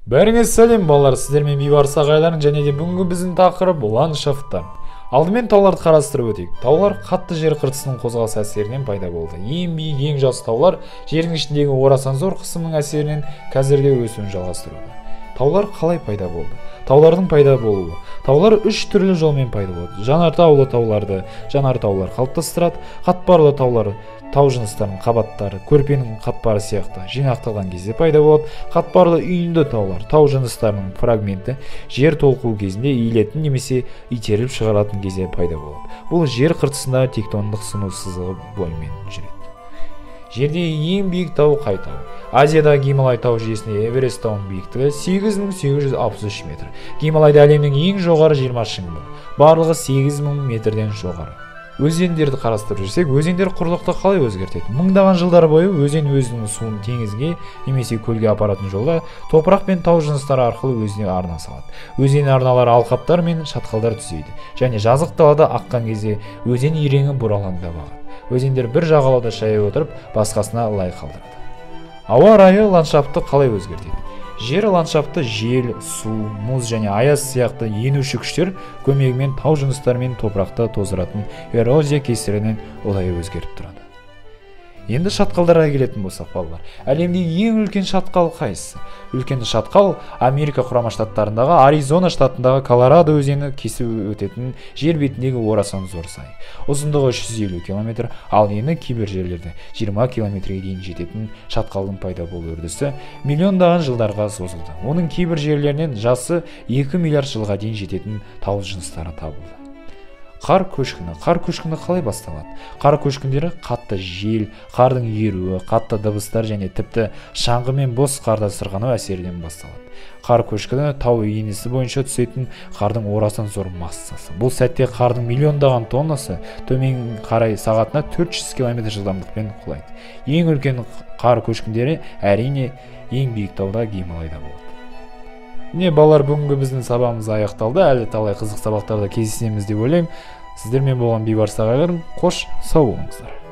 Бәріңіз сәлем балалар, сіздермен бейбарыс ағайларың және де бүгінгі біздің тақырып ландшафттар. Алдымен тауларды қарастырып өтейік. Таулар қатты жер қыртысының қозғалыс әсерінен пайда болды. Ең биік, ең жас таулар жердің ішіндегі орасан зор қысымның әсерінен қазірде өсуін жалғастыруда. Таулар қалай пайда болды? Таулардың пайда болуы. Таулар үш түрлі жолмен пайда болады. Жанартаулы тауларды жанартаулар қалыптастырады. Қатпарлы таулар тау жыныстарының қабаттары көрпенің қатпары сияқты жинақталған кезде пайда болады. Қатпарлы үйінді таулар тау жыныстарының фрагменті жер толқуы кезінде иілетін немесе итеріліп шығаратын кезде пайда болады. Бұл жер қыртысында тектондық сыну сызығы бойымен жүреді. Жердегі ең биік тау қай тау? Азиядағы Гималай тау жүйесінде Эверест тауының биіктігі 8863 метр. Гималайда әлемнің ең жоғары 20 шыңы бар. Барлығы 8000 метрден жоғары. Өзендерді қарастырып жүрсек, өзендер құрлықты қалай өзгертеді? Мыңдаған жылдар бойы өзен өзінің суын теңізге немесе көлге апаратын жолда топырақ пен тау жыныстары арқылы өзіне арна салады. Өзен арналары алқаптар мен шатқалдар түзейді және жазық далада аққан кезде өзен иреңі бұралаңдап ағады. Өзендер бір жағалауда шайып отырып, басқасына лай қалдырады. Ауа райы ландшафтты қалай өзгертеді? Жер ландшафты жел, су, мұз және аяз сияқты енуші күштер көмегімен тау жыныстары мен топырақты тоздыратын эрозия кесірінен ұдайы өзгеріп тұрады. Енді шатқалдарға келетін болсақ балалар, әлемдегі ең үлкен шатқал қайсысы? Үлкен шатқал Америка құрама штаттарындағы Аризона штатындағы Колорадо өзені кесіп өтетін жер бетіндегі орасан зор сай. Ұзындығы 350 км, ал ені кейбір жерлерде 20 км-ге дейін жететін шатқалдың пайда болу үрдісі миллиондаған жылдарға созылды. Оның кейбір жерлерінен жасы 2 миллиард жылға дейін жететін тау жыныстары табылды. Қар көшкіні қалай басталады? Қар көшкіндері қатты жел, қардың еруі, қатты дыбыстар және тіпті шаңғы мен бос қарда сырғанау әсерінен басталады. Қар көшкіні тау енесі бойынша түсетін қардың орасан зор массасы. Бұл сәтте қардың миллиондаған тоннасы төмен қарай сағатына 400 км жылдамдықпен құлайды. Ең үлкен қар көшкіндері әрине ең биік тауда Гималайда болады. Міне балалар, бүгінгі біздің сабағымыз аяқталды. Әлі талай қызық сабақтарда кездесеміз деп ойлаймын. Сіздермен болған бейбарыс ағайларым, қош сау болыңыздар.